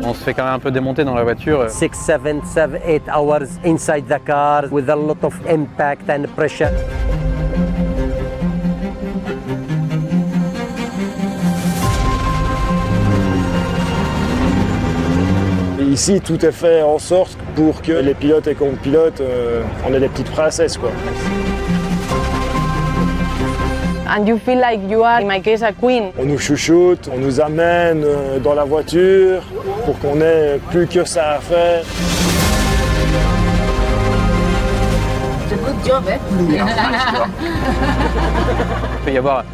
On se fait quand même un peu démonter dans la voiture. 6, 7, 8 hours inside the car with a lot of impact and pressure. Ici, tout est fait en sorte pour que les pilotes et copilotes, on ait des petites princesses, quoi. And you feel like you are, in my case, a queen. On nous chouchoute, on nous amène dans la voiture pour qu'on ait plus que ça à faire. Good job, eh? Il peut y avoir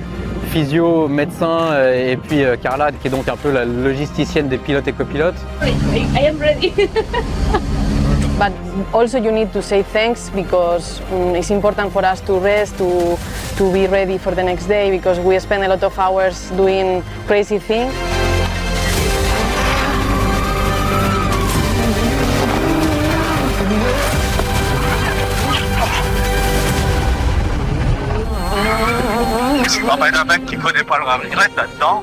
physio, médecin et puis Carla qui est donc un peu la logisticienne des pilotes et copilotes. I am ready. But also you need to say thanks because it's important for us to rest, to be ready for the next day because we spend a lot of hours doing crazy things. Souvent, un mec qui connaît pas le rame, il reste là-dedans.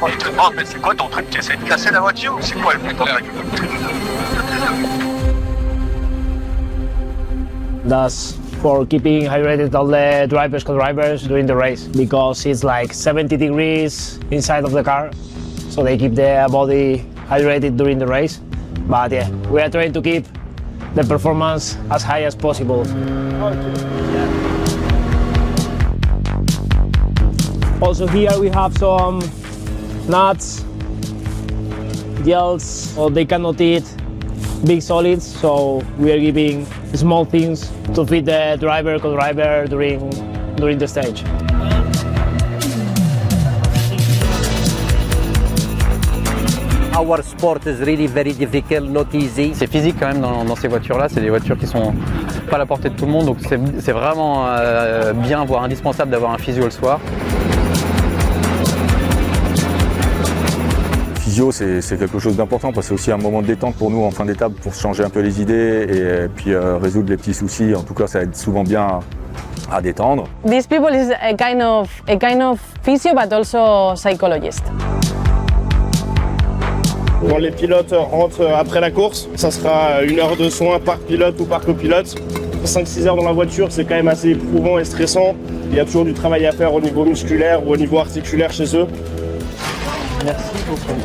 Il te demande, mais c'est quoi ton truc? Tu essaies de casser la voiture? C'est quoi le but? That's for keeping hydrated all the drivers, co-drivers during the race because it's like 70 degrees inside of the car, so they keep their body hydrated during the race. But yeah, we are trying to keep the performance as high as possible. Also here we have some nuts, gels, so they cannot eat big solids, so we are giving small things to feed the driver, co-driver during the stage. Our sport is really very difficult, not easy. C'est physique quand même dans ces voitures-là, c'est des voitures qui sont pas à la portée de tout le monde, donc c'est vraiment bien, voire indispensable d'avoir un physio le soir. Physio, c'est quelque chose d'important parce que c'est aussi un moment de détente pour nous en fin d'étape pour se changer un peu les idées et puis résoudre les petits soucis. En tout cas, ça aide souvent bien à détendre. These people is a kind of physio but also psychologist. Quand les pilotes rentrent après la course, ça sera 1 heure de soins par pilote ou par copilote. 5-6 heures dans la voiture, c'est quand même assez éprouvant et stressant. Il y a toujours du travail à faire au niveau musculaire ou au niveau articulaire chez eux. Merci beaucoup.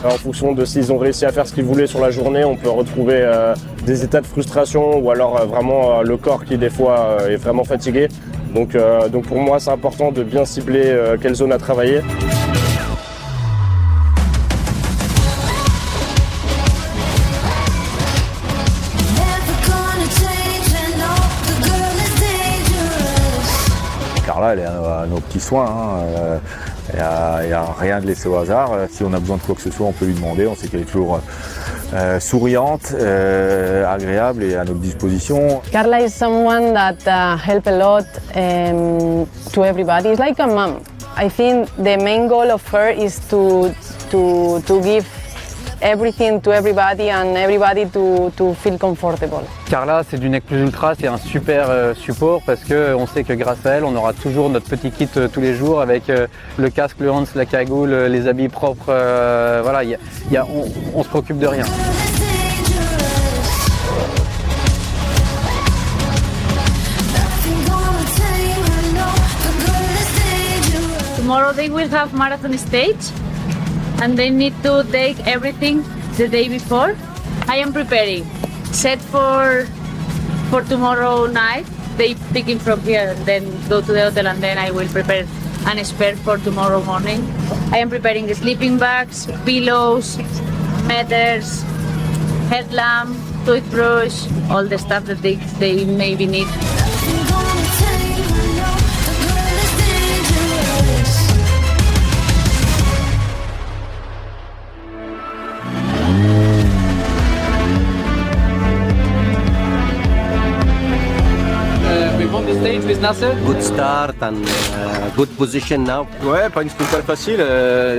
En fonction de s'ils ont réussi à faire ce qu'ils voulaient sur la journée, on peut retrouver des états de frustration ou alors vraiment le corps qui des fois est vraiment fatigué. Donc pour moi, c'est important de bien cibler quelle zone à travailler. Carla, elle est à nos petits soins. Il n'y a rien de laissé au hasard. Si on a besoin de quoi que ce soit, on peut lui demander. On sait qu'elle est toujours souriante, agréable et à notre disposition. Carla is someone that helps a lot to everybody. It's like a mom. I think the main goal of her is to give everything to everybody and everybody to feel comfortable. Carla, c'est du Nec Plus Ultra, c'est un super support parce qu'on sait que grâce à elle, on aura toujours notre petit kit tous les jours avec le casque, le Hans, la cagoule, les habits propres. Voilà, on se préoccupe de rien. Tomorrow they will have marathon stage and they need to take everything the day before. I am preparing. Set for tomorrow night. They pick it from here and then go to the hotel and then I will prepare an spare for tomorrow morning. I am preparing the sleeping bags, pillows, matters, headlamp, toothbrush, all the stuff that they maybe need. We won the stage with Nasser? Good start and good position now. Ouais, pas une sprinter facile.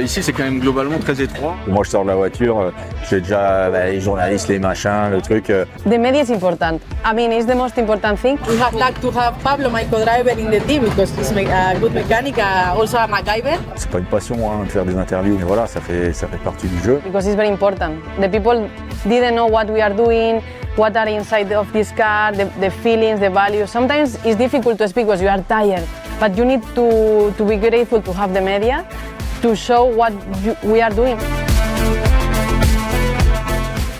Ici, c'est quand même globalement très étroit. Moi, je sors de la voiture, j'ai déjà les journalistes, les machins, le truc. The media is important. I mean, it's the most important thing. We have luck to have Pablo, my co-driver, in the team because he's a good mechanic, also a MacGyver. C'est pas une passion hein, de faire des interviews, mais voilà, ça fait partie du jeu. Because it's very important. The people didn't know what we are doing, what are inside of this car, the feelings, the values. Sometimes it's difficult to speak because you are tired, but you need to be grateful to have the media to show what we are doing.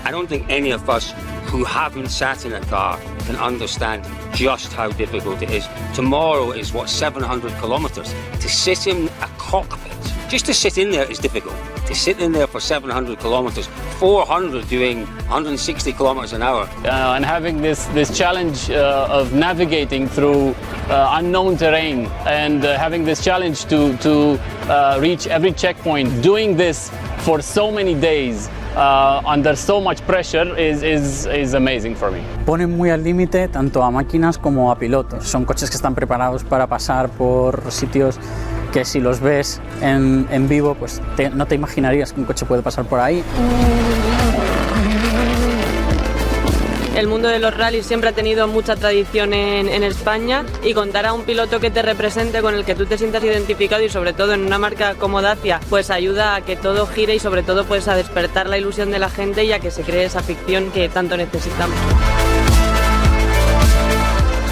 I don't think any of us who haven't sat in a car can understand just how difficult it is. Tomorrow is 700 kilometers. To sit in a cockpit, just to sit in there is difficult. To sit in there for 700 kilometers, 400 doing 160 kilometers an hour. And having this challenge of navigating through unknown terrain and having this challenge to reach every checkpoint, doing this for so many days under so much pressure is amazing for me. Ponen muy al límite tanto a máquinas como a pilotos. Son coches que están preparados para pasar por sitios que si los ves en vivo, pues no te imaginarías que un coche puede pasar por ahí. El mundo de los rallies siempre ha tenido mucha tradición en España y contar a un piloto que te represente, con el que tú te sientas identificado y sobre todo en una marca como Dacia, pues ayuda a que todo gire y sobre todo pues a despertar la ilusión de la gente y a que se cree esa ficción que tanto necesitamos.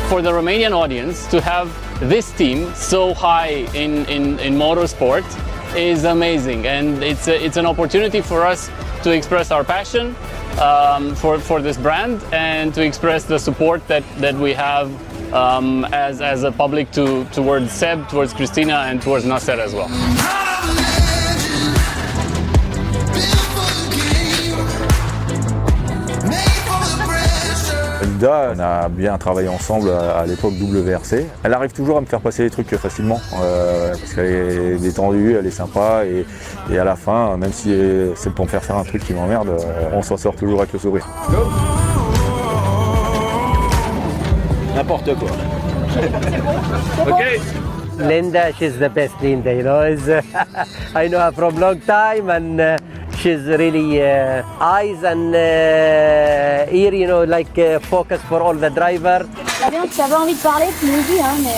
For the Romanian audience to have this team so high in motorsport is amazing, and it's an opportunity for us to express our passion for this brand and to express the support that we have as a public towards Seb, towards Christina and towards Nasser as well. Linda, on a bien travaillé ensemble à l'époque WRC. Elle arrive toujours à me faire passer les trucs facilement parce qu'elle est détendue, elle est sympa et à la fin, même si c'est pour me faire un truc qui m'emmerde, on s'en sort toujours avec le sourire. N'importe quoi. Ok. Linda, she's the best Linda, you know. I know her from long time and she's really eyes and ear, you know, like focus for all the driver. Fabien, tu avais envie de parler, tu nous dis, hein, mais...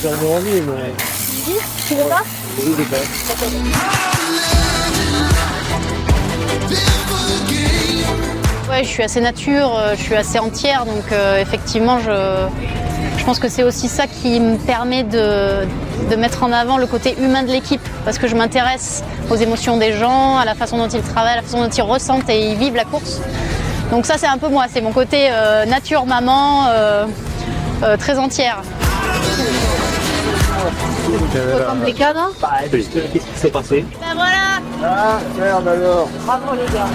J'en ai envie, mais... Tu veux pas? Oui, d'accord. Ouais, je suis assez nature, je suis assez entière, donc effectivement, je pense que c'est aussi ça qui me permet de mettre en avant le côté humain de l'équipe, parce que je m'intéresse aux émotions des gens, à la façon dont ils travaillent, à la façon dont ils ressentent et ils vivent la course. Donc ça, c'est un peu moi, c'est mon côté nature, maman, très entière. Complicado? Qu'est-ce qui s'est passé? Ben voilà! Ah, merde alors! Bravo les gars!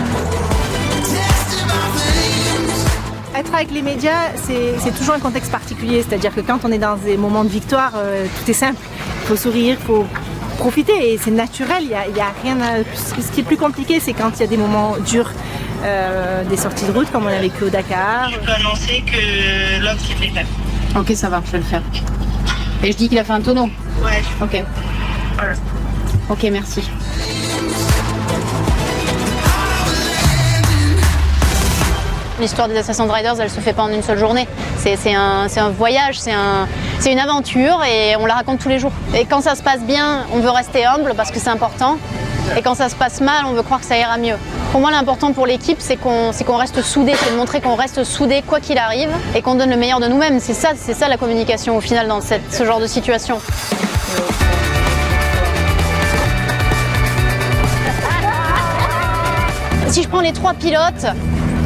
Être avec les médias, c'est toujours un contexte particulier, c'est-à-dire que quand on est dans des moments de victoire, tout est simple. Il faut sourire, il faut profiter et c'est naturel, il y a rien à... Ce qui est plus compliqué, c'est quand il y a des moments durs, des sorties de route comme on a vécu au Dakar. Je peux annoncer que l'homme s'est fait faire. Ok, ça va, je vais le faire. Et je dis qu'il a fait un tonneau? Ouais. Ok. Voilà. Ok, merci. L'histoire des Assassin's Riders, elle se fait pas en une seule journée. C'est un voyage, c'est une aventure et on la raconte tous les jours. Et quand ça se passe bien, on veut rester humble parce que c'est important. Et quand ça se passe mal, on veut croire que ça ira mieux. Pour moi, l'important pour l'équipe, c'est qu'on reste soudés, c'est de montrer qu'on reste soudés quoi qu'il arrive et qu'on donne le meilleur de nous-mêmes. C'est ça la communication au final dans ce genre de situation. Si je prends les 3 pilotes,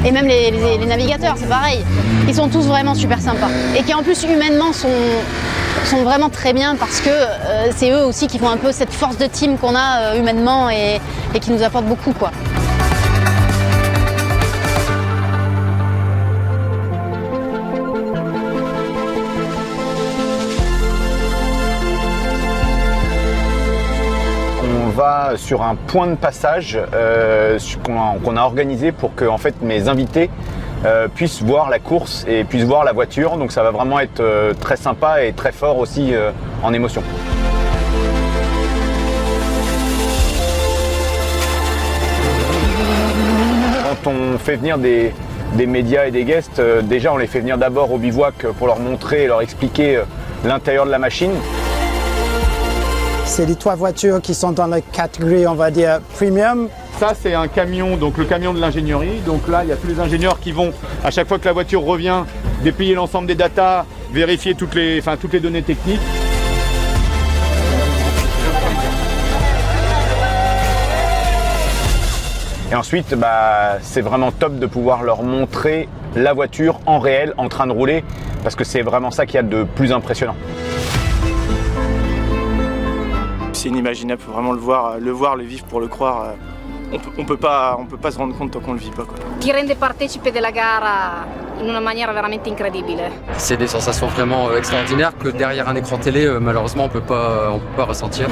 et même les navigateurs, c'est pareil, ils sont tous vraiment super sympas. Et qui en plus humainement sont vraiment très bien parce que c'est eux aussi qui font un peu cette force de team qu'on a humainement et qui nous apportent beaucoup, quoi. On va sur un point de passage qu'on a organisé pour que en fait, mes invités puissent voir la course et puissent voir la voiture. Donc ça va vraiment être très sympa et très fort aussi en émotion. Quand on fait venir des médias et des guests, déjà on les fait venir d'abord au bivouac pour leur montrer et leur expliquer l'intérieur de la machine. C'est les 3 voitures qui sont dans la catégorie, on va dire, premium. Ça, c'est un camion, donc le camion de l'ingénierie. Donc là, il y a tous les ingénieurs qui vont, à chaque fois que la voiture revient, déplier l'ensemble des datas, vérifier toutes les données techniques. Et ensuite, c'est vraiment top de pouvoir leur montrer la voiture en réel, en train de rouler, parce que c'est vraiment ça qu'il y a de plus impressionnant. C'est inimaginable, il faut vraiment le voir, le vivre pour le croire. On peut pas se rendre compte tant qu'on le vit pas, quoi. Ti rende partecipe della gara in una maniera veramente incredibile. C'est des sensations vraiment extraordinaires que derrière un écran télé, malheureusement, on peut pas ressentir.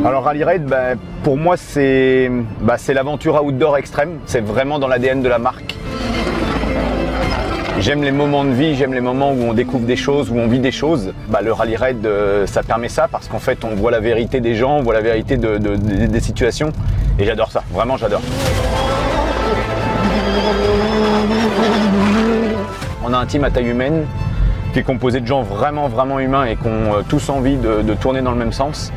Alors Rally Raid, pour moi, c'est l'aventure outdoor extrême. C'est vraiment dans l'ADN de la marque. J'aime les moments de vie, j'aime les moments où on découvre des choses, où on vit des choses. Le Rally Raid, ça permet ça parce qu'en fait, on voit la vérité des gens, on voit la vérité des situations. Et j'adore ça, vraiment j'adore. On a un team à taille humaine qui est composé de gens vraiment humains et qui ont tous envie de tourner dans le même sens.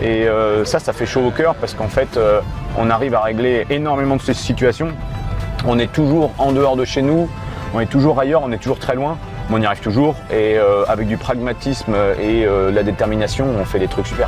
Et ça fait chaud au cœur parce qu'en fait, on arrive à régler énormément de ces situations. On est toujours en dehors de chez nous. On est toujours ailleurs, on est toujours très loin, mais on y arrive toujours et avec du pragmatisme et la détermination, on fait des trucs super.